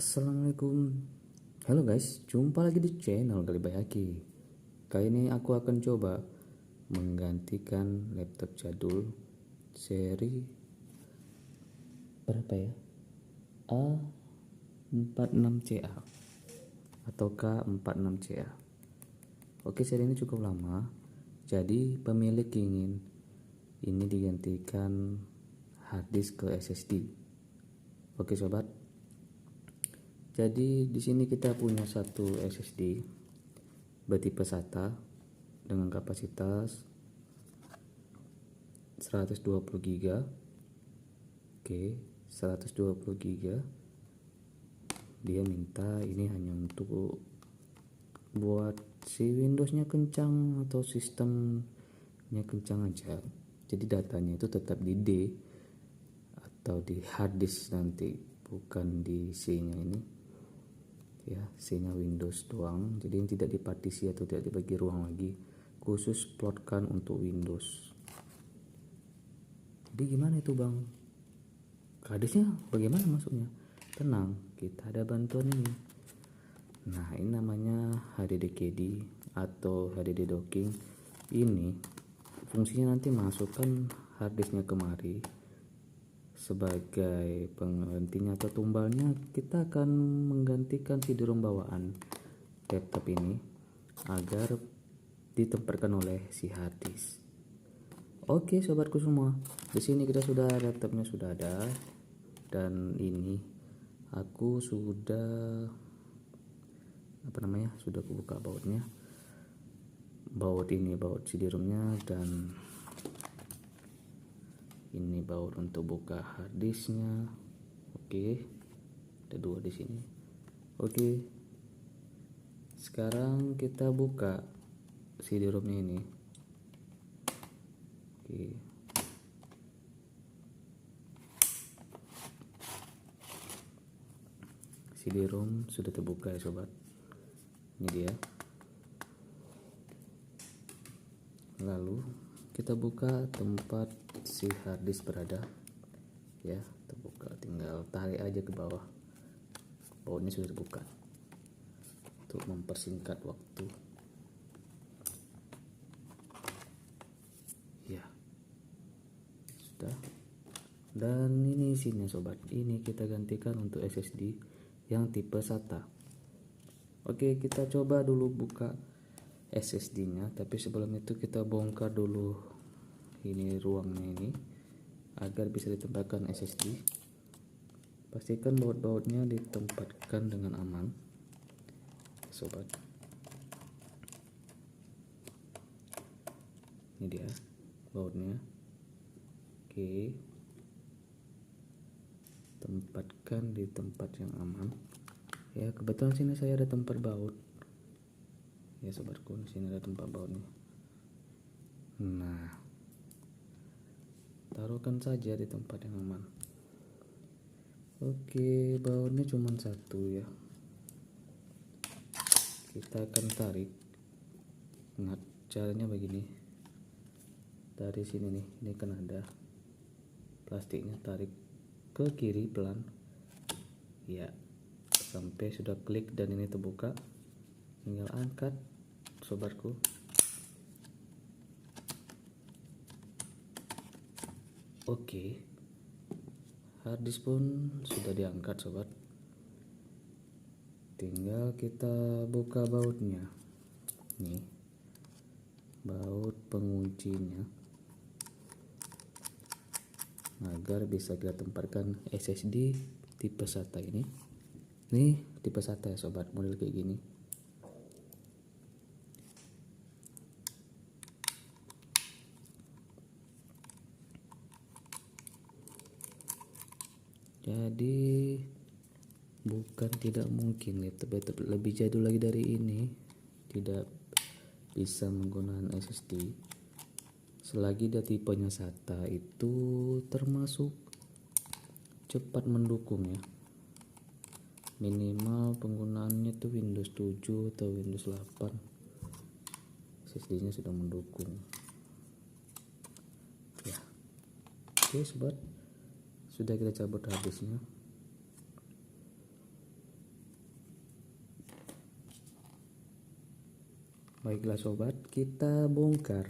Assalamualaikum. Halo guys, jumpa lagi di channel Galibayaki. Kali ini aku akan coba menggantikan laptop jadul seri berapa ya? A46CA atau K46CA. Oke, seri ini cukup lama. Jadi pemilik ingin ini digantikan harddisk ke SSD. Oke sobat. Jadi di sini kita punya satu SSD bertipe SATA dengan kapasitas 120 GB. Oke, 120 GB. Dia minta ini hanya untuk buat si Windowsnya kencang atau sistemnya kencang aja. Jadi datanya itu tetap di D atau di hard disk nanti, bukan di C-nya ini. Ya, C-nya Windows doang, jadi yang tidak dipartisi atau tidak dibagi ruang lagi, khusus plotkan untuk Windows. Jadi gimana itu bang, harddisknya bagaimana masuknya? Tenang, kita ada bantuan ini. Nah, ini namanya HDD KD atau HDD docking. Ini fungsinya nanti masukkan harddisknya kemari. Sebagai penggantinya atau tumbalnya, kita akan menggantikan CD-ROM bawaan laptop ini agar ditempatkan oleh si harddisk. Oke sobatku semua, di sini kita sudah, laptopnya sudah ada, dan ini aku sudah sudah buka bautnya, baut CD-ROM-nya, dan ini baut untuk buka harddisknya. Oke, ada dua di sini. Oke, sekarang kita buka CD-ROM-nya ini. Oke, CD-ROM sudah terbuka ya sobat. Ini dia. Lalu kita buka tempat si harddisk berada, ya, terbuka, tinggal tarik aja ke bawah. Bautnya sudah terbuka untuk mempersingkat waktu. Ya, sudah. Dan ini isinya sobat, ini kita gantikan untuk SSD yang tipe SATA. Oke, kita coba dulu buka SSD-nya, tapi sebelum itu kita bongkar dulu ini ruangnya ini agar bisa ditempatkan SSD. Pastikan baut-bautnya ditempatkan dengan aman sobat. Ini dia bautnya. Oke, tempatkan di tempat yang aman ya. Kebetulan sini saya ada tempat baut ya sobatku, di sini ada tempat bautnya. Nah, taruhkan saja di tempat yang aman. Oke, bautnya cuma satu ya. Kita akan tarik. Ingat caranya begini. Dari sini nih, ini kan ada plastiknya, tarik ke kiri pelan. Ya, sampai sudah klik dan ini terbuka. Tinggal angkat sobatku. Oke, harddisk pun sudah diangkat sobat. Tinggal kita buka bautnya. Nih, baut penguncinya, agar bisa kita tempatkan SSD tipe SATA ini. Nih tipe SATA ya sobat, model kayak gini. Jadi bukan tidak mungkin laptop lebih jadul lagi dari ini tidak bisa menggunakan SSD selagi dia tipenya SATA itu termasuk cepat mendukung ya. Minimal penggunaannya tuh Windows 7 atau Windows 8, SSD-nya sudah mendukung ya. Oke sobat, sudah kita cabut harddisknya. Baiklah sobat, kita bongkar,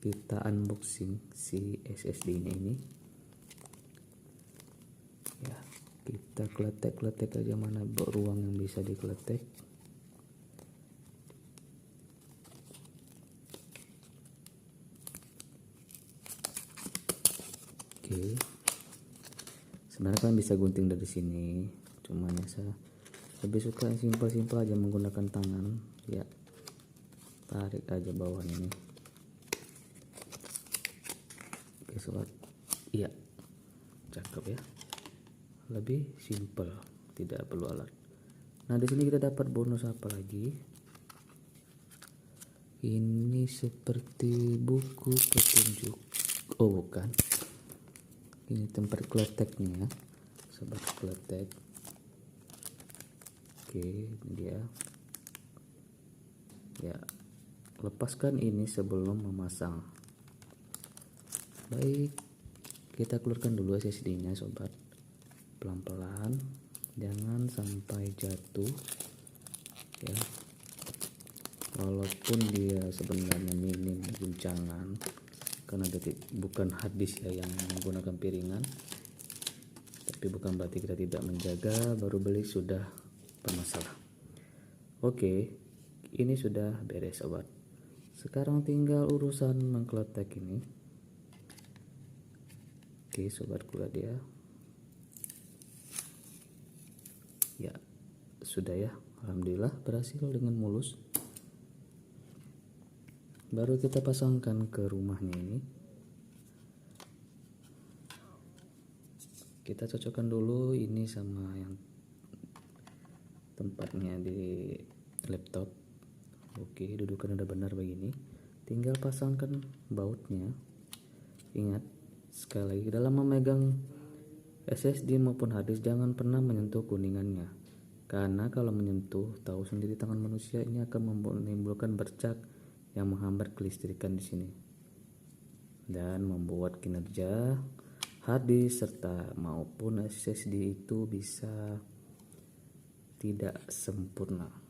kita unboxing si SSD ini ya. Kita kletek-kletek aja mana ruang yang bisa dikletek. Oke, sebenarnya kalian bisa gunting dari sini, cuman ya saya lebih suka yang simpel-simpel aja menggunakan tangan ya. Tarik aja bawah ini. Oke sobat, iya cakep ya, lebih simpel, tidak perlu alat. Nah di sini kita dapat bonus apa lagi? Ini seperti buku petunjuk. Oh bukan, ini tempat kleteknya ya sobat, kletek. Oke, ini dia ya. Lepaskan ini sebelum memasang. Baik, kita keluarkan dulu SSD nya sobat, pelan-pelan, jangan sampai jatuh ya. Walaupun dia sebenarnya minim guncangan karena bukan hard disk ya yang menggunakan piringan, tapi bukan berarti kita tidak menjaga, baru beli sudah bermasalah. Oke, ini sudah beres sobat. Sekarang tinggal urusan mengkletek ini. Oke sobatku, lihat dia ya, sudah ya, alhamdulillah berhasil dengan mulus. Baru kita pasangkan ke rumahnya ini. Kita cocokkan dulu ini sama yang tempatnya di laptop. Oke, dudukan udah benar begini, tinggal pasangkan bautnya. Ingat sekali lagi, dalam memegang SSD maupun hard disk jangan pernah menyentuh kuningannya, karena kalau menyentuh, tahu sendiri tangan manusia ini akan menimbulkan bercak yang menghambat kelistrikan di sini dan membuat kinerja hard disk serta maupun SSD itu bisa tidak sempurna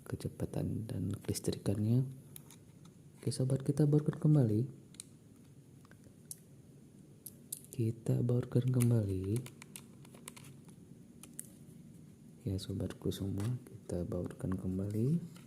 kecepatan dan kelistrikannya. Oke sobat, kita baurkan kembali. Ya sobatku semua, kita baurkan kembali.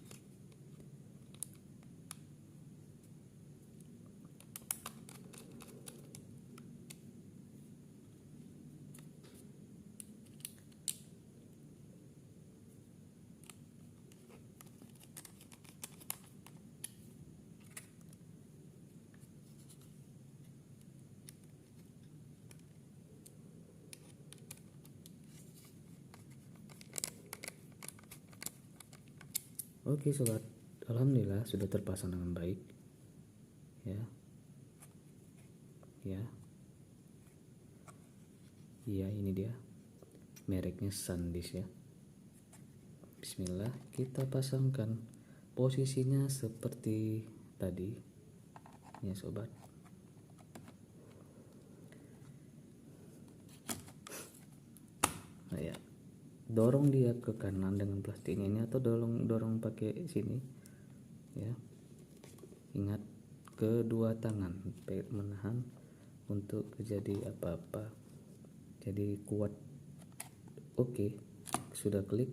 Oke sobat, alhamdulillah sudah terpasang dengan baik ya. Iya, ini dia mereknya SanDisk ya. Bismillah, kita pasangkan. Posisinya seperti tadi ya sobat. Nah ya, dorong dia ke kanan dengan plastiknya ini, atau dorong pakai sini ya. Ingat, kedua tangan menahan untuk terjadi apa-apa, jadi kuat. Oke, sudah klik.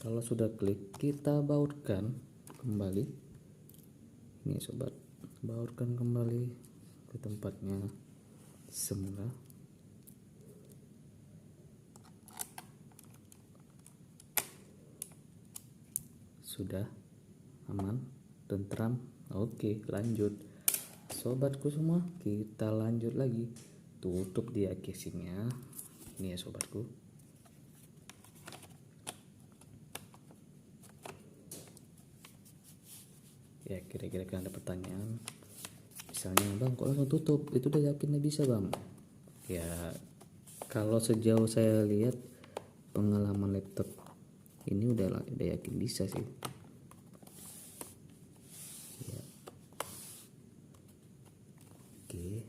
Kalau sudah klik, kita bautkan kembali. Ini sobat, bautkan kembali ke tempatnya semula. Sudah aman, tentram. Oke, lanjut sobatku semua, kita lanjut lagi. Tutup dia casingnya ini ya sobatku. Ya, kira-kira kalian ada pertanyaan, misalnya bang kok langsung tutup, itu udah yakinnya bisa bang? Ya kalau sejauh saya lihat pengalaman laptop ini udah yakin bisa sih ya. Oke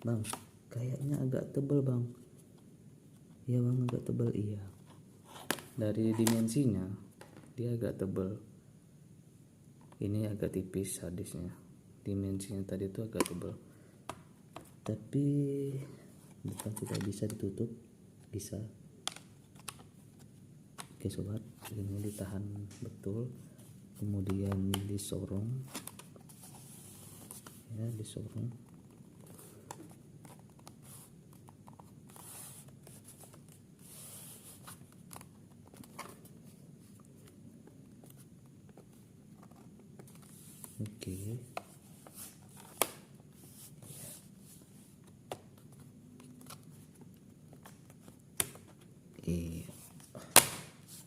bang, kayaknya agak tebal bang. Iya bang, agak tebal. Iya, dari dimensinya dia agak tebal, ini agak tipis harddisknya, dimensinya tadi itu agak tebal, tapi bukan tidak bisa ditutup, bisa. Oke sobat, ini ditahan betul, kemudian disorong ya, disorong. Oke. Iya.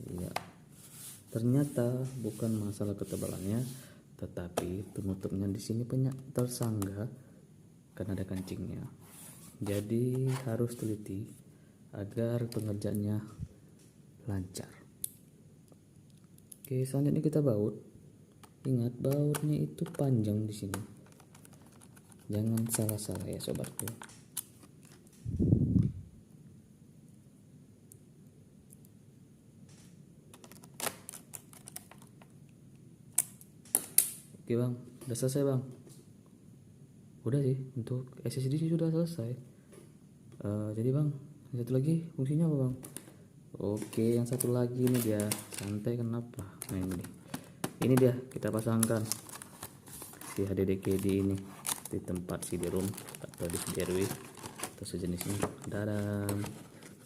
Iya. Ternyata bukan masalah ketebalannya, tetapi penutupnya di sini banyak tersangga karena ada kancingnya. Jadi harus teliti agar pengerjaannya lancar. Oke, selanjutnya kita baut. Ingat bautnya itu panjang di sini. Jangan salah-salah ya sobatku. Oke bang, udah selesai bang. Udah sih, untuk SSD sih sudah selesai. Jadi bang, yang satu lagi fungsinya apa bang? Oke, yang satu lagi ini dia, santai kenapa? Nah ini dia kita pasangkan si HDD-KD ini di tempat CD-ROM atau di CD-RW atau sejenisnya. Dan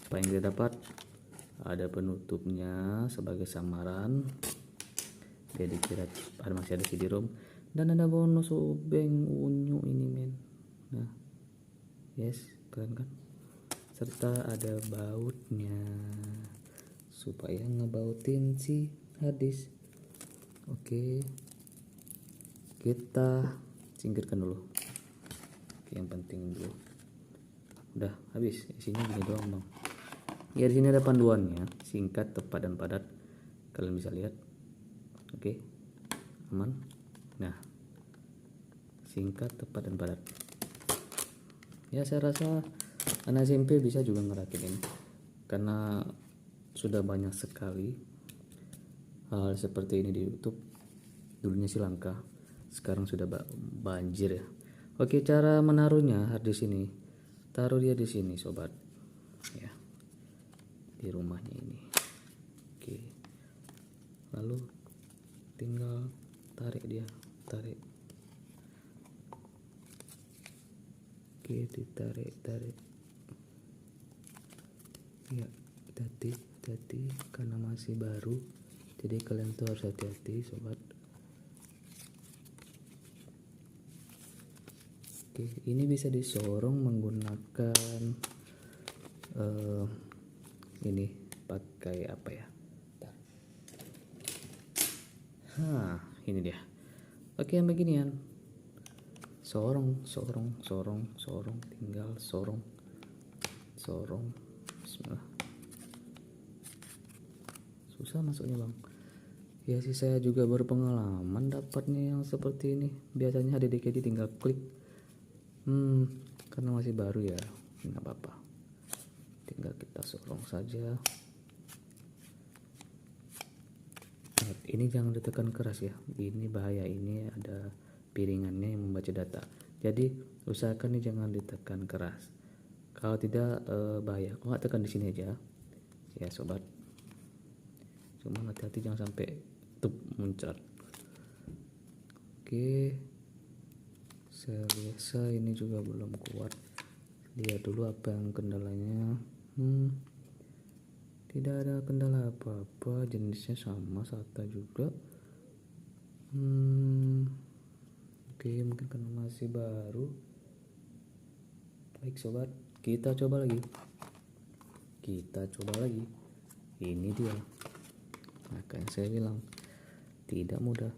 apa yang kita dapat? Ada penutupnya sebagai samaran. Dia dikira masih ada CD-ROM dan ada bonus obeng unyu ini men. Nah, yes, keren kan? Serta ada bautnya supaya ngebautin si harddisk. Oke, kita singkirkan dulu. Oke, yang penting dulu. Udah habis, isinya gini doang bang. Ya di sini ada panduannya, singkat, tepat dan padat. Kalian bisa lihat. Oke, aman. Nah, singkat, tepat dan padat. Ya saya rasa anak SMP bisa juga ngerakit ini, karena sudah banyak sekali hal seperti ini di YouTube. Dulunya sih langka, sekarang sudah banjir ya. Oke, cara menaruhnya harddisk ini, taruh dia di sini sobat ya, di rumahnya ini. Oke, lalu tinggal tarik dia, tarik. Oke, ditarik ya, hati-hati karena masih baru, jadi kalian tuh harus hati-hati sobat. Oke, ini bisa disorong menggunakan ini pakai apa ya? Ini dia. Oke, yang beginian. Sorong, tinggal sorong. Bismillah. Susah masuknya bang. Ya sih, saya juga berpengalaman dapatnya yang seperti ini. Biasanya HDD-KD tinggal klik. Karena masih baru ya, nggak apa-apa. Tinggal kita sorong saja. Ini jangan ditekan keras ya, ini bahaya, ini ada piringannya yang membaca data, jadi usahakan ini jangan ditekan keras, kalau tidak bahaya. Kalau nggak, tekan di sini aja ya sobat, cuma hati-hati jangan sampai muncrat. Oke, saya biasa ini juga belum kuat, lihat dulu apa yang kendalanya. Tidak ada kendala apa-apa, jenisnya sama, SATA juga. Oke, mungkin karena masih baru. Baik sobat, kita coba lagi. Ini dia. Maka yang saya bilang, tidak mudah,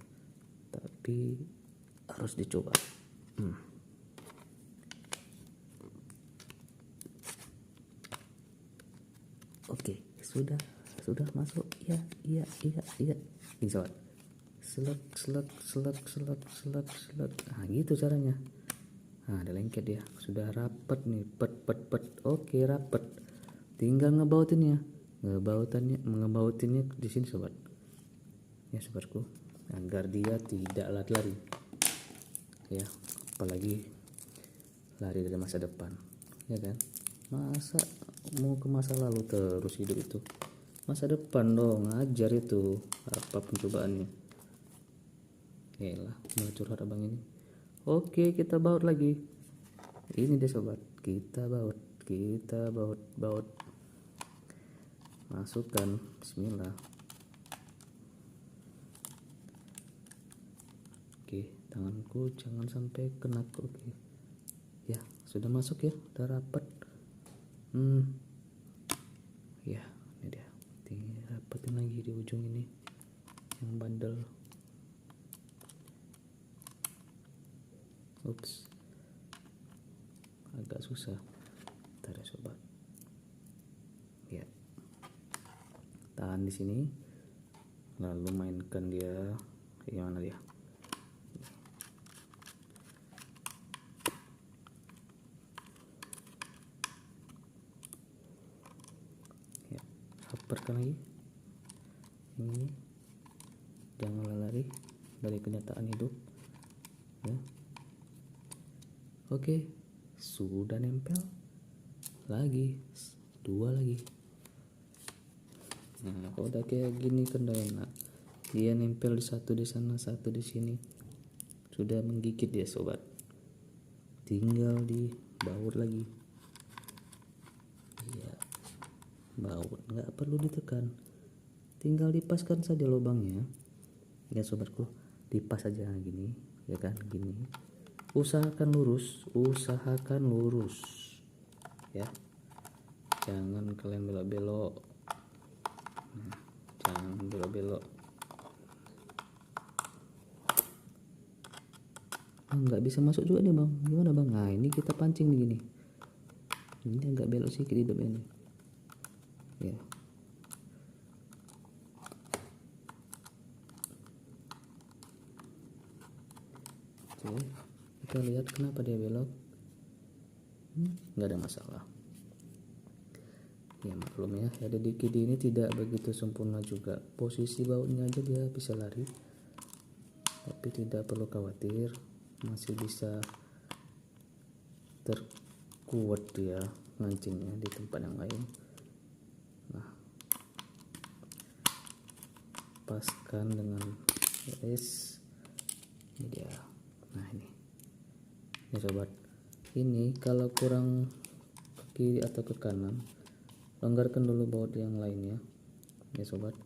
tapi harus dicoba. Oke, sudah masuk. Iya. Ini sobat, selek. Nah gitu caranya. Nah ada lengket dia, sudah rapet nih, pet. Oke, rapet, tinggal ngebautinnya di sini sobat. ya sobatku, agar dia tidak lari-lari ya, apalagi lari dari masa depan ya kan. Masa mau ke masa lalu terus hidup itu, masa depan dong, ajar itu apa pencobaannya. Yalah, mau curhat abang ini. Oke, kita baut lagi. Ini deh sobat, kita baut masukkan, bismillah. Oke, tanganku jangan sampai kena. Oke ya, sudah masuk ya, udah rapat. Ya ini dia, tinggal rapetin lagi di ujung ini yang bandel. Ups, agak susah. Bentar ya sobat. Ya, tahan di sini, lalu mainkan dia. Gimana dia? Ya, rapatkan lagi. Ini jangan lari dari kenyataan hidup ya. Oke, sudah nempel lagi, 2 lagi. Nah, kalau udah kayak gini kan udah enak. Dia nempel di satu di sana, satu di sini, sudah menggigit ya sobat. Tinggal dibaut lagi. Iya, baut, nggak perlu ditekan, tinggal dipaskan saja lubangnya ya sobatku. Dipas aja gini ya kan, gini. Usahakan lurus ya, jangan kalian belok-belok. Nah, jangan belok-belok. Nggak bisa masuk juga nih bang, gimana bang? Nah ini kita pancing nih gini, ini agak belok sedikit hidupnya nih ya. Oke, kita lihat kenapa dia belok. Nggak ada masalah ya, maklum ya, ada di KD ini tidak begitu sempurna juga. Posisi bautnya aja dia bisa lari, tapi tidak perlu khawatir, masih bisa terkuat dia mancingnya di tempat yang lain. Nah, paskan dengan es ini dia. Nah ini ya sobat, ini kalau kurang ke kiri atau ke kanan, longgarkan dulu baut yang lainnya ya sobat.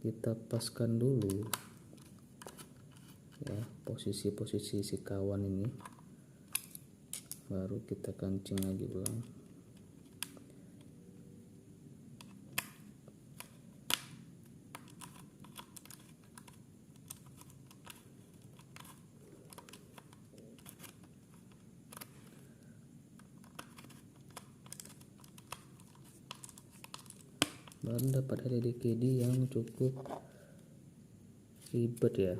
Kita paskan dulu ya posisi-posisi si kawan ini, baru kita kancing lagi ulang. Baru dapat ada DKD yang cukup ribet ya,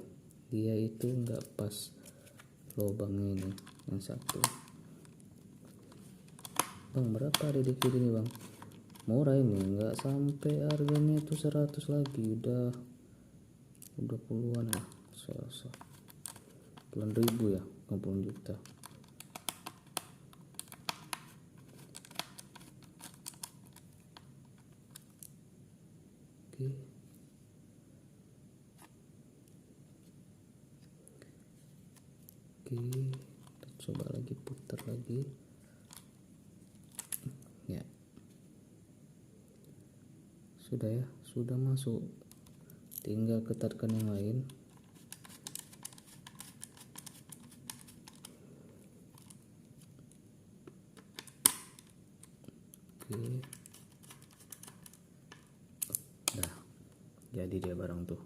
dia itu nggak pas lubangnya ini yang satu. Bang, berapa ada DKD ini bang? Murah ini, nggak sampai harganya itu 100 lagi, udah puluhan ya, puluhan ribu ya, 60 juta. Oke, kita coba lagi, putar lagi ya. Sudah ya, sudah masuk, tinggal ketatkan yang lain. Oke, nah jadi dia barang tuh.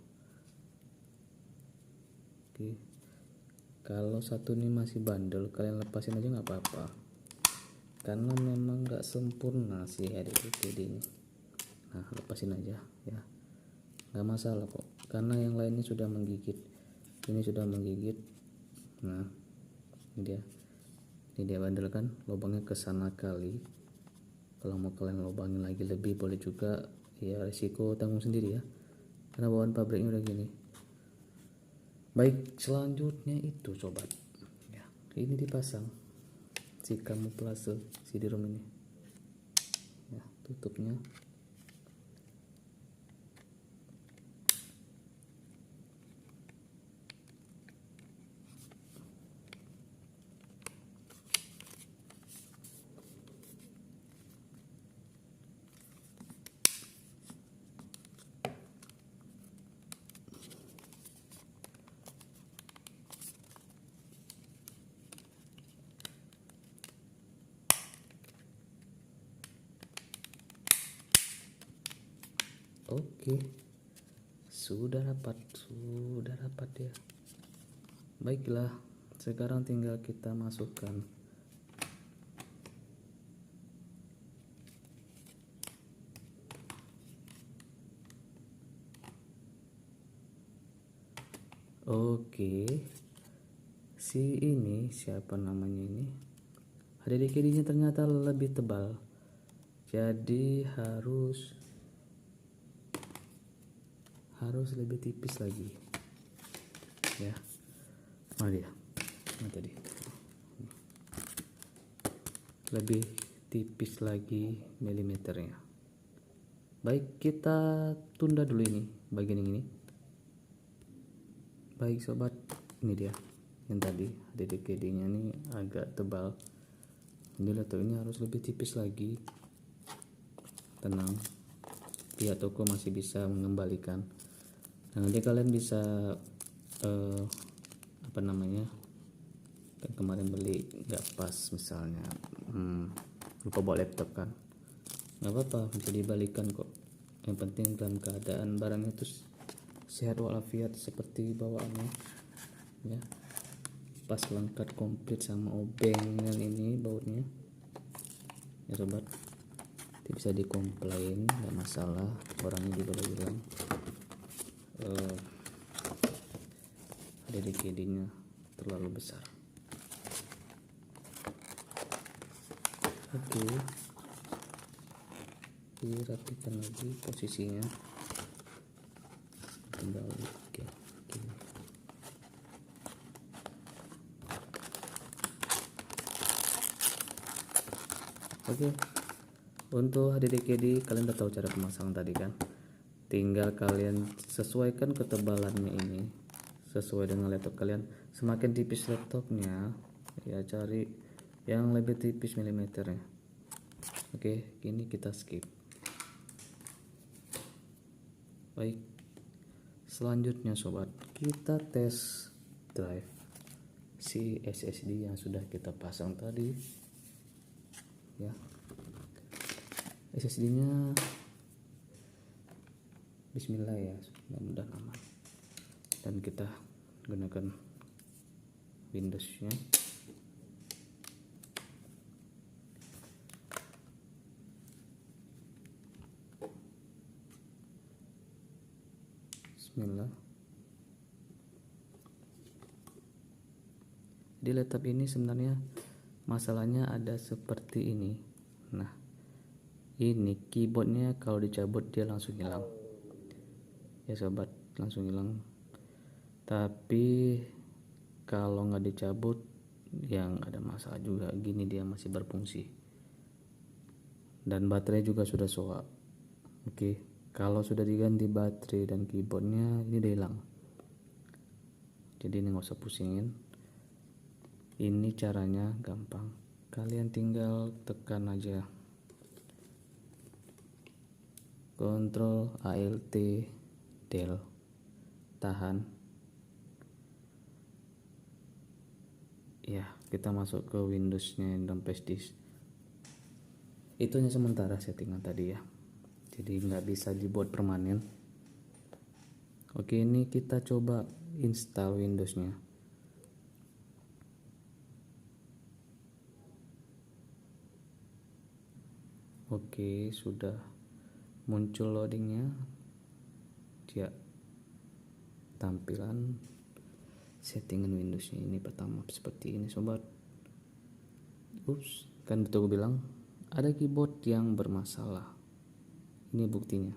Oke, kalau satu ini masih bandel, kalian lepasin aja nggak apa-apa, karena memang nggak sempurna sih DKD ini. Nah lepasin aja ya, nggak masalah kok, karena yang lainnya sudah menggigit, ini sudah menggigit. Nah ini dia bandel kan, lubangnya kesana kali. Kalau mau kalian lubangin lagi lebih boleh juga ya, risiko tanggung sendiri ya. karena bawaan pabriknya udah gini. Baik, selanjutnya itu sobat ya, ini dipasang si kamuflase CD-ROM ini ya, tutupnya. Oke, sudah dapat ya. Baiklah, sekarang tinggal kita masukkan si ini siapa namanya ini, HDD-nya ternyata lebih tebal, jadi harus lebih tipis lagi ya. Mana dia? Mana tadi? Lebih tipis lagi milimeternya. Baik, kita tunda dulu ini bagian ini. Baik sobat, ini dia yang tadi HDD-nya ini agak tebal. Ini letak ini harus lebih tipis lagi. Tenang, pihak toko masih bisa mengembalikan. Nah, nanti kalian bisa kan kemarin beli nggak pas misalnya, lupa bawa laptop kan, nggak apa-apa, bisa dibalikan kok. Yang penting dalam keadaan barangnya itu sehat walafiat seperti bawaannya ya, pas lengkap komplit sama obeng dan ini bautnya ya sobat. Itu bisa dikomplain, nggak masalah, orangnya juga udah bilang HDD-nya terlalu besar. Oke, dirapikan lagi posisinya, kembali. Oke. Untuk HDD kalian udah tahu cara pemasangan tadi kan, tinggal kalian sesuaikan ketebalannya ini sesuai dengan laptop kalian. Semakin tipis laptopnya ya, cari yang lebih tipis milimeternya. Oke, ini kita skip. Baik, selanjutnya sobat, kita tes drive si SSD yang sudah kita pasang tadi ya. SSD-nya bismillah ya, mudah-mudahan aman. Dan kita gunakan Windows-nya. Bismillah. Di laptop ini sebenarnya masalahnya ada seperti ini. Nah, ini keyboardnya kalau dicabut dia langsung hilang ya sobat, langsung hilang. Tapi kalau nggak dicabut yang ada masalah juga, gini dia masih berfungsi. Dan baterai juga sudah soak. Oke, kalau sudah diganti baterai dan keyboardnya ini udah hilang, jadi ini nggak usah pusingin. Ini caranya gampang, kalian tinggal tekan aja Ctrl Alt Del, tahan ya, kita masuk ke Windows-nya dan paste disk. Itu hanya sementara settingan tadi ya, jadi nggak bisa dibuat permanen. Oke, ini kita coba install Windows-nya. Oke, sudah muncul loadingnya ya, tampilan settingan Windows-nya ini pertama seperti ini sobat. Kan betul gue bilang ada keyboard yang bermasalah, ini buktinya.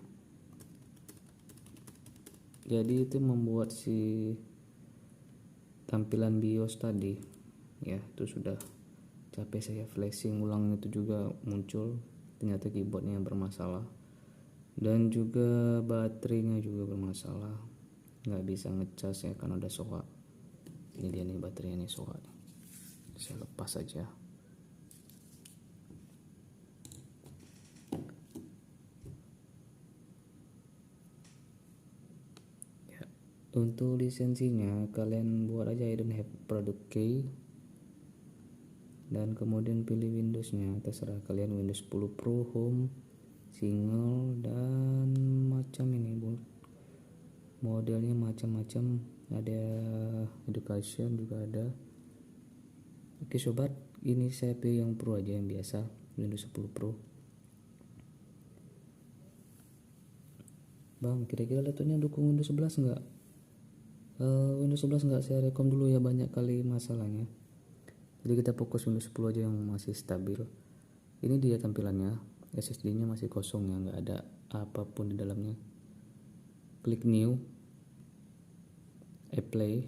Jadi itu membuat si tampilan BIOS tadi ya itu sudah capek saya flashing ulang, itu juga muncul ternyata keyboardnya yang bermasalah dan juga baterainya juga bermasalah, nggak bisa ngecas ya karena udah soak. Ini dia nih baterainya nih, soak nih. Saya lepas aja. Ya, untuk lisensinya kalian buat aja I don't have product key dan kemudian pilih Windowsnya, terserah kalian Windows 10 Pro, Home, Single, dan macam ini modelnya macam-macam, ada education juga ada. Oke sobat, ini saya pilih yang Pro aja, yang biasa Windows 10 Pro. Bang, kira-kira laptopnya dukung Windows 11 enggak? Windows 11 enggak, saya rekom dulu ya, banyak kali masalahnya. Jadi kita fokus Windows 10 aja yang masih stabil. Ini dia tampilannya, SSD-nya masih kosong ya, nggak ada apapun di dalamnya. Klik new, apply.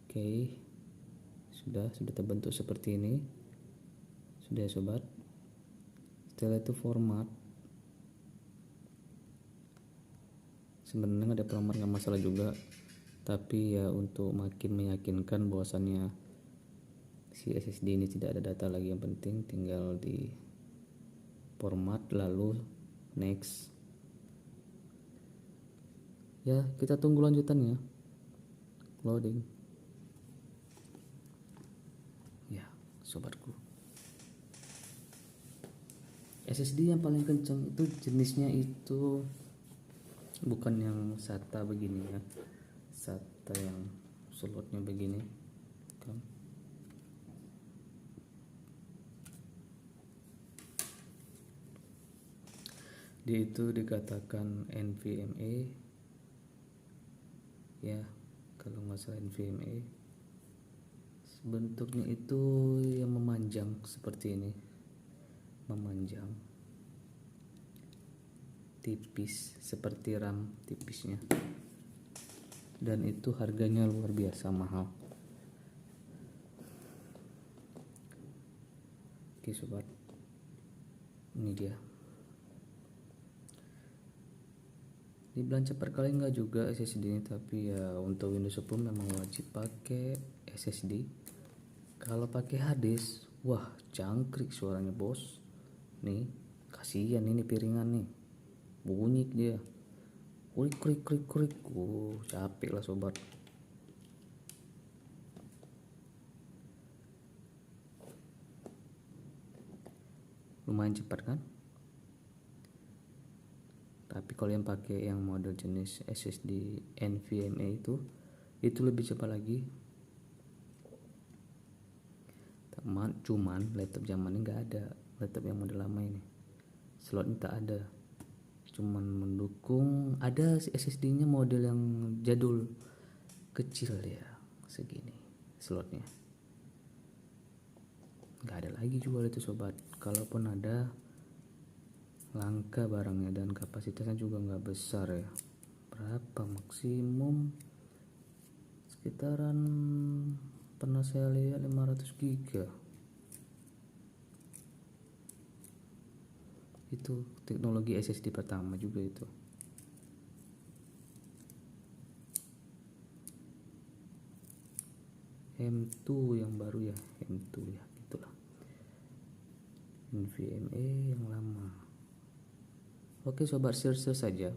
Oke, sudah terbentuk seperti ini. Sudah ya sobat. Setelah itu format. Sebenarnya ada format nggak masalah juga, tapi ya untuk makin meyakinkan bahwasannya si SSD ini tidak ada data lagi, yang penting tinggal di format lalu next. Ya kita tunggu lanjutannya, loading. Ya sobatku, SSD yang paling kencang itu jenisnya itu bukan yang SATA begini ya, SATA yang slotnya begini kan. Dia itu dikatakan NVMe ya, kalau nggak salah NVMe. Bentuknya itu yang memanjang seperti ini, memanjang tipis seperti RAM tipisnya, dan itu harganya luar biasa mahal. Oke sobat, ini dia. Dibilang cepat kali enggak juga SSD ini, tapi ya untuk Windows 10 memang wajib pakai SSD. Kalau pakai HDD, wah jangkrik suaranya bos. Nih, kasihan ini piringan nih, bunyi dia, krik. Capek lah sobat. Lumayan cepat kan? Tapi kalau yang pakai yang model jenis SSD NVMe itu lebih cepat lagi. Cuman laptop zaman ini nggak ada, laptop yang model lama ini slotnya tak ada, cuman mendukung ada SSD-nya model yang jadul kecil ya, segini slotnya, nggak ada lagi jual itu sobat. Kalaupun ada langka barangnya dan kapasitasnya juga nggak besar ya, berapa maksimum sekitaran, pernah saya lihat 500 giga. Itu teknologi SSD pertama juga itu. M2 yang baru ya, M2 ya gitulah. NVMe yang lama. Oke sobat, search saja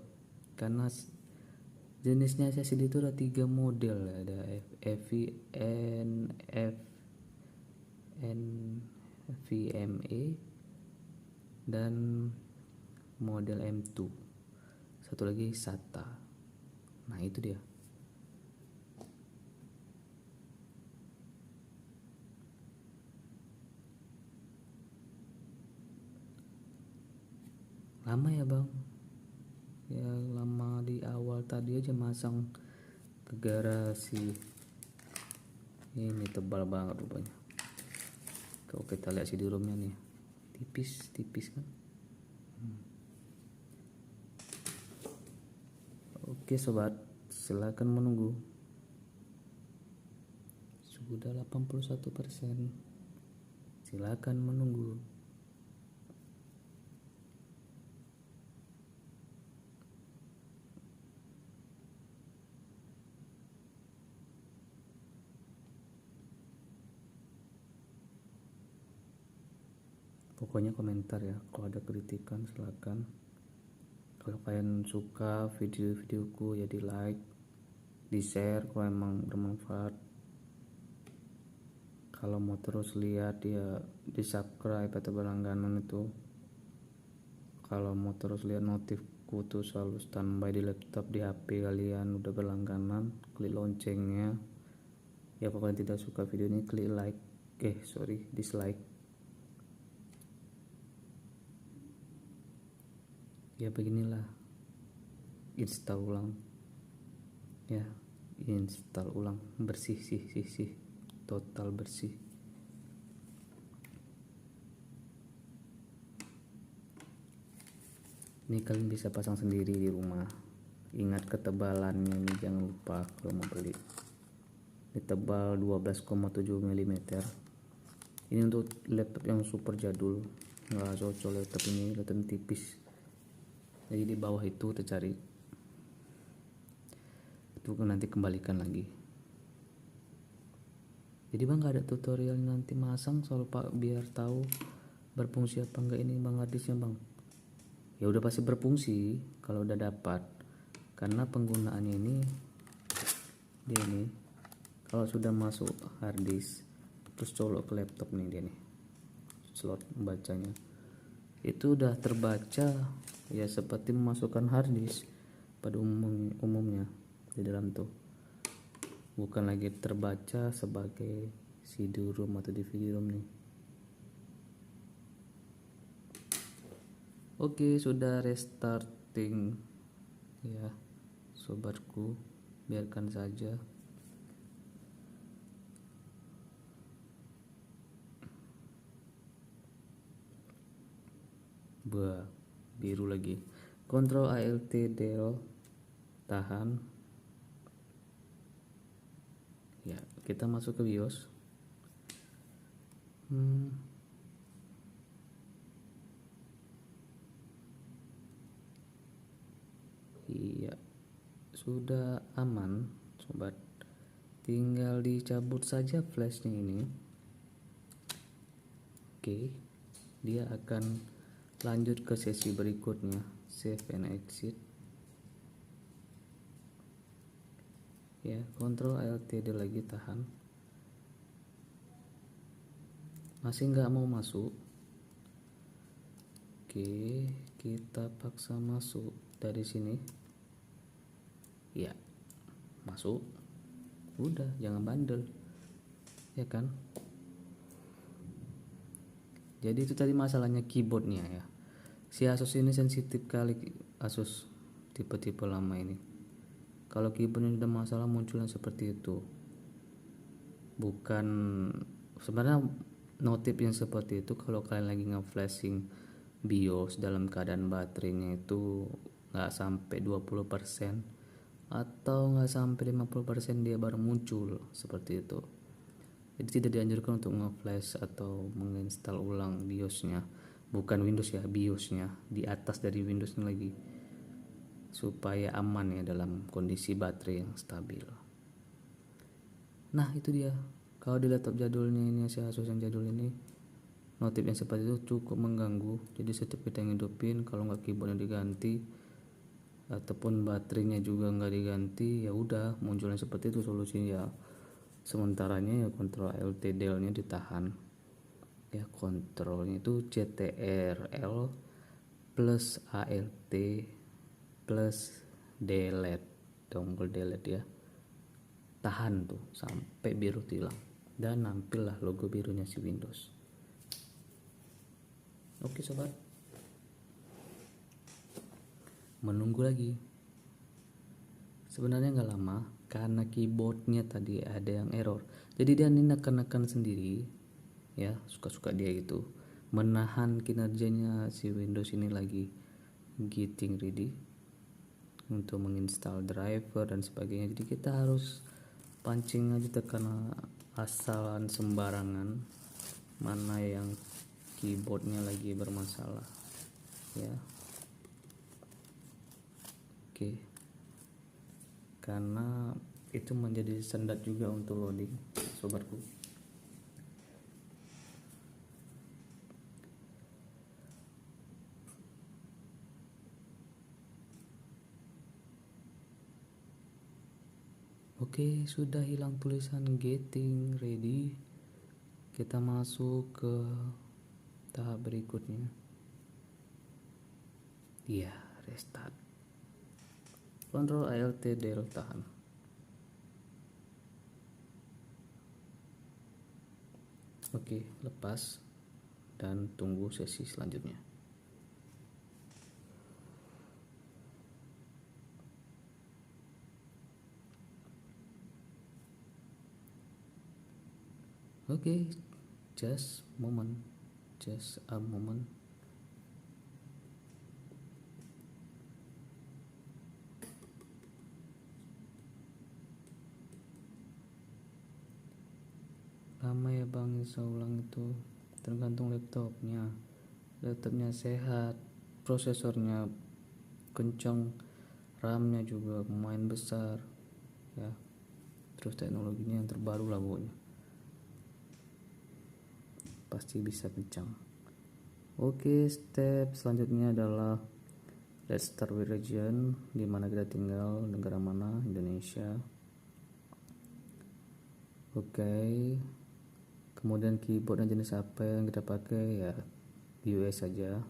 karena jenisnya SSD itu ada 3 model, ada NVMe dan model M2, satu lagi SATA. Nah itu dia. Lama ya bang ya, lama di awal tadi aja masang ke garasi. Ini tebal banget rupanya. Kalau kita lihat CD-ROM-nya nih, tipis kan. Oke sobat, silakan menunggu. Sudah 81%. Silakan menunggu. Pokoknya komentar ya, kalau ada kritikan silakan. Kalau kalian suka video-videoku ya di like, di share kalau emang bermanfaat. Kalau mau terus lihat ya di subscribe atau berlangganan itu. Kalau mau terus lihat notifku tuh selalu standby di laptop, di HP kalian udah berlangganan, klik loncengnya. Ya kalau kalian tidak suka video ini klik like, dislike. Ya beginilah, install ulang ya, install ulang, bersih sih total bersih. Ini kalian bisa pasang sendiri di rumah. Ingat ketebalannya ini, jangan lupa kalau mau beli. Ini tebal 12,7 mm. Ini untuk laptop yang super jadul, nggak cocok laptop ini, laptop tipis. Jadi di bawah itu tercari itu nanti kembalikan lagi. Jadi bang nggak ada tutorial nanti masang soal pak biar tahu berfungsi apa enggak ini bang harddisknya bang. Ya udah pasti berfungsi kalau udah dapat, karena penggunaannya ini dia nih, kalau sudah masuk harddisk terus colok ke laptop nih, dia nih slot membacanya itu udah terbaca ya seperti memasukkan harddisk pada umumnya di dalam tuh, bukan lagi terbaca sebagai CD-ROM atau DVD-ROM nih. Oke, sudah restarting ya sobatku, biarkan saja. Biru lagi. Ctrl Alt del, tahan ya, kita masuk ke BIOS. Iya, sudah aman sobat, tinggal dicabut saja flashnya ini. Oke, dia akan lanjut ke sesi berikutnya, save and exit ya. Ctrl Alt D lagi, tahan. Masih nggak mau masuk. Oke, kita paksa masuk dari sini ya, masuk. Udah, jangan bandel ya kan. Jadi itu tadi masalahnya keyboardnya ya, si Asus ini sensitif kali, Asus tipe-tipe lama ini. Kalau keyboardnya sudah masalah munculnya seperti itu, bukan sebenarnya notif yang seperti itu kalau kalian lagi nge-flashing BIOS dalam keadaan baterainya itu nggak sampai 20% atau nggak sampai 50% dia baru muncul seperti itu. Jadi tidak dianjurkan untuk nge-flash atau menginstal ulang BIOSnya, bukan Windows ya, BIOSnya di atas dari Windowsnya lagi, supaya aman ya dalam kondisi baterai yang stabil. Nah itu dia, kalau di laptop jadulnya ini, si Asus yang jadul ini, notif yang seperti itu cukup mengganggu. Jadi setiap kita ngidupin, kalau nggak keyboardnya diganti ataupun baterainya juga nggak diganti, ya udah munculnya seperti itu. Solusinya ya sementaranya ya Ctrl Alt del nya ditahan ya, kontrolnya itu CTRL plus ALT plus delete, tombol delete ya, tahan tuh sampai biru hilang dan nampillah logo birunya si Windows. Oke sobat, menunggu lagi. Sebenarnya nggak lama karena keyboardnya tadi ada yang error, jadi dia nekan sendiri ya, suka-suka dia gitu, menahan kinerjanya si Windows ini lagi getting ready. untuk menginstal driver dan sebagainya. Jadi kita harus pancing aja, tekan asalan sembarangan mana yang keyboardnya lagi bermasalah ya. Oke, karena itu menjadi standar juga untuk loading sobatku. Oke, sudah hilang tulisan getting ready. Kita masuk ke tahap berikutnya. Iya, restart. Ctrl Alt del tahan. Oke, lepas dan tunggu sesi selanjutnya. Oke, just a moment. Lama ya bang, bisa ulang itu tergantung laptopnya sehat, prosesornya kencang, RAM-nya juga lumayan besar ya, terus teknologinya yang terbaru lah pokoknya, pasti bisa kencang. Oke, step selanjutnya adalah let's start with region, di mana kita tinggal, negara mana, Indonesia. Oke, kemudian keyboardnya jenis apa yang kita pakai ya, US saja,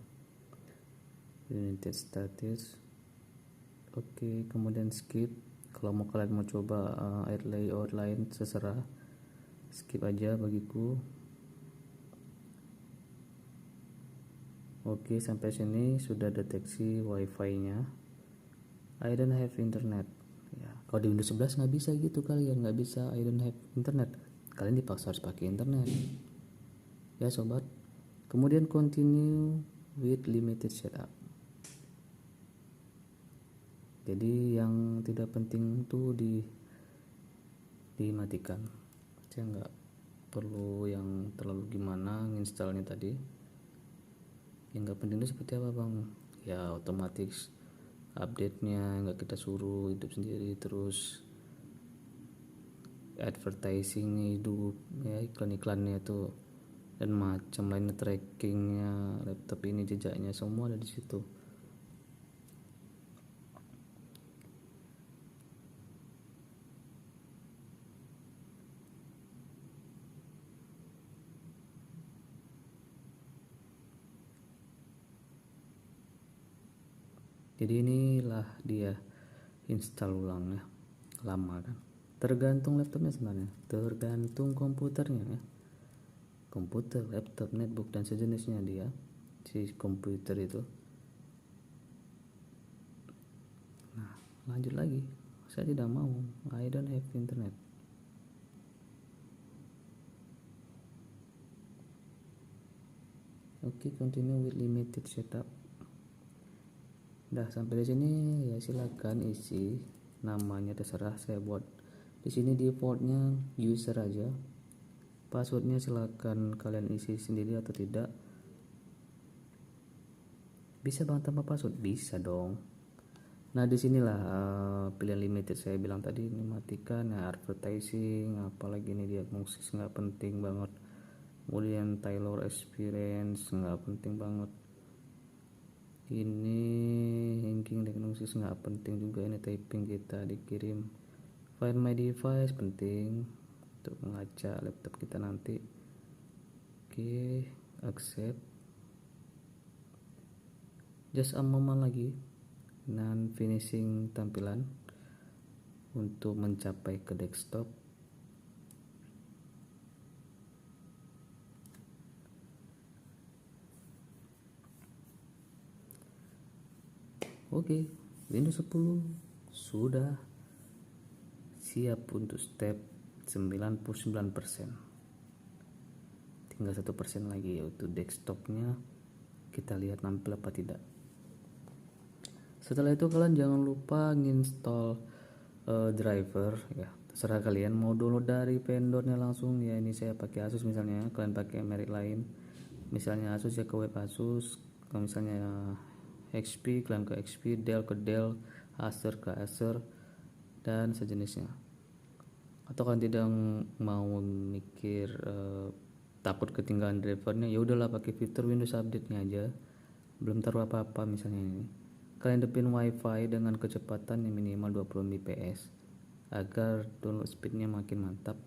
United States. Oke, kemudian skip. Kalau kalian mau coba add layout lain terserah, skip aja bagiku. Oke, sampai sini sudah deteksi wifi nya. I don't have internet ya. Kalau di Windows 11 nggak bisa gitu, kalian nggak bisa I don't have internet, kalian dipaksa harus pakai internet ya sobat. Kemudian continue with limited setup. Jadi yang tidak penting tuh dimatikan. Saya nggak perlu yang terlalu gimana nginstalnya tadi. Yang nggak penting itu seperti apa bang? Ya otomatis update-nya nggak kita suruh hidup sendiri, terus advertising hidup ya, iklan-iklannya tuh dan macam lainnya, trackingnya laptop ini, jejaknya semua ada di situ. Jadi inilah dia install ulang ya, lama kan, tergantung laptopnya sebenarnya, tergantung komputernya ya, komputer, laptop, netbook dan sejenisnya dia si komputer itu. Nah lanjut lagi, saya tidak mau, I don't have internet. Oke, continue with limited setup. Udah sampai di sini ya, silakan isi namanya, terserah, saya buat di sini defaultnya user aja. Passwordnya silakan kalian isi sendiri atau tidak. Bisa bang tanpa password? Bisa dong. Nah disinilah pilihan limited saya bilang tadi, ini matikan ya, advertising apalagi ini diagnosis nggak penting banget, kemudian Taylor experience nggak penting banget, ini hacking diagnosis nggak penting juga, ini typing kita dikirim, find my device penting untuk mengacak laptop kita nanti. Oke, accept, just a moment lagi dan finishing tampilan untuk mencapai ke desktop. Oke, Windows 10 sudah siap untuk step 99%. Tinggal 1% lagi, yaitu desktopnya kita lihat nampil apa tidak. Setelah itu kalian jangan lupa nginstall driver ya, terserah kalian mau download dari vendornya langsung ya. Ini saya pakai Asus, misalnya kalian pakai merek lain, misalnya Asus ya ke web Asus, kalau misalnya HP kalian ke HP, Dell ke Dell, Acer ke Acer dan sejenisnya. Atau kalian tidak mau mikir takut ketinggalan drivernya, ya udahlah pakai fitur Windows Update-nya aja, belum taruh apa-apa. Misalnya ini kalian hidupin WiFi dengan kecepatan yang minimal 20 Mbps agar download speednya makin mantap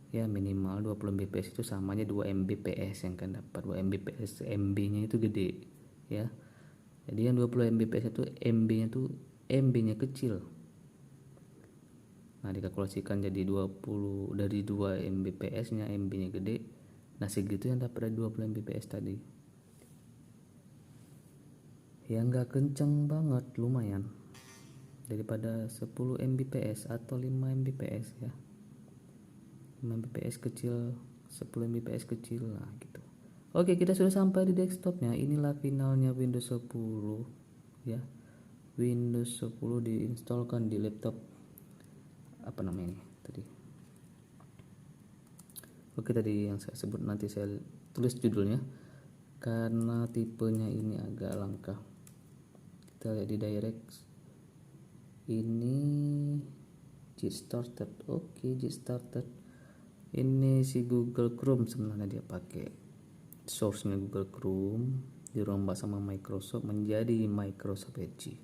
ya. Minimal 20 Mbps itu samanya 2 Mbps yang kalian dapat. 2 Mbps, MB nya itu gede ya, jadi yang 20 Mbps itu MB nya tuh MB nya kecil. Nah dikalkulasikan jadi 20 dari 2 Mbps nya, MB nya gede, nah segitu yang dapat dari 20 Mbps tadi ya, nggak kenceng banget, lumayan daripada 10 Mbps atau 5 Mbps ya. 5 Mbps kecil, 10 Mbps kecil lah gitu. Oke, kita sudah sampai di desktopnya. Inilah finalnya Windows 10 ya. Windows 10 diinstalkan di laptop apa namanya ini tadi. Oke, tadi yang saya sebut nanti saya tulis judulnya karena tipenya ini agak langka. Kita lihat di direct ini Get Started. Oke, Get Started ini si Google Chrome, sebenarnya dia pakai source-nya Google Chrome, dirombak sama Microsoft menjadi Microsoft Edge.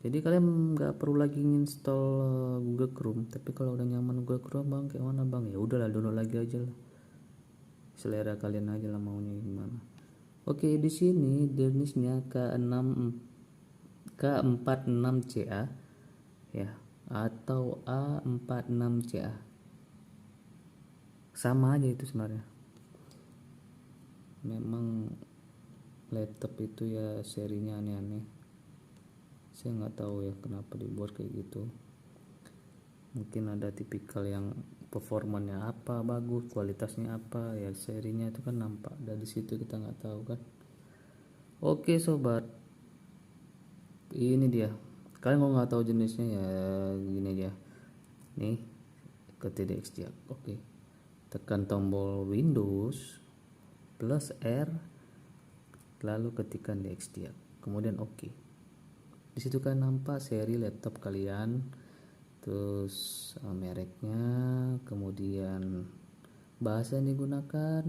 Jadi kalian nggak perlu lagi install Google Chrome. Tapi kalau udah nyaman Google Chrome bang, kayak mana bang, ya udahlah download lagi aja lah, selera kalian aja lah maunya gimana. Oke, di sini jenisnya K46CA ya, atau A46CA, sama aja itu sebenarnya. Memang laptop itu ya serinya aneh-aneh, saya nggak tahu ya kenapa dibuat kayak gitu. Mungkin ada tipikal yang performanya apa bagus, kualitasnya apa ya, serinya itu kan nampak dari situ, kita nggak tahu kan. Oke sobat, ini dia. Kalian kalau nggak tahu jenisnya ya gini aja nih, ke TDX Diag. Oke, tekan tombol Windows plus R, lalu ketikkan DX Diag, kemudian oke. Di situ kan nampak seri laptop kalian, terus mereknya, kemudian bahasa yang digunakan,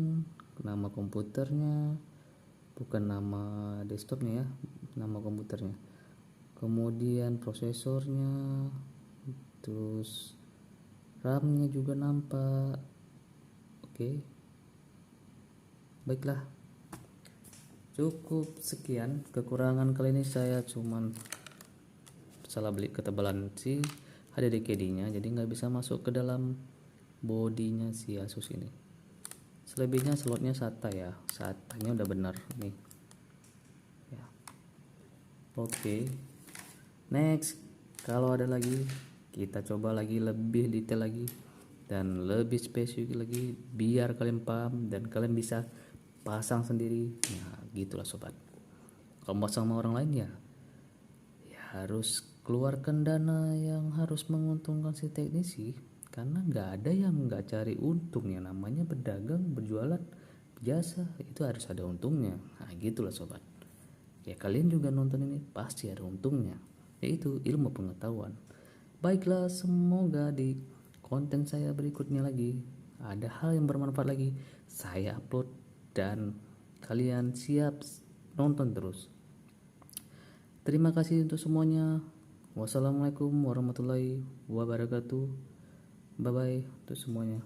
nama komputernya, bukan nama desktopnya ya, nama komputernya, kemudian prosesornya, terus RAM-nya juga nampak. Oke, baiklah, cukup sekian. Kekurangan kali ini saya cuman salah beli ketebalan si HDD-nya, jadi nggak bisa masuk ke dalam bodinya si Asus ini. Selebihnya slotnya SATA ya, SATA-nya udah benar nih ya. Oke, next, kalau ada lagi kita coba lagi lebih detail lagi dan lebih spesifik lagi biar kalian paham dan kalian bisa pasang sendiri. Nah gitulah sobat, kalau mau sama orang lain ya harus keluarkan dana yang harus menguntungkan si teknisi, karena nggak ada yang nggak cari untung ya, namanya berdagang, berjualan, jasa itu harus ada untungnya. Nah gitulah sobat ya, kalian juga nonton ini pasti ada untungnya, yaitu ilmu pengetahuan. Baiklah, semoga di konten saya berikutnya lagi ada hal yang bermanfaat lagi saya upload dan kalian siap nonton terus. Terima kasih untuk semuanya. Wassalamualaikum warahmatullahi wabarakatuh. Bye bye untuk semuanya.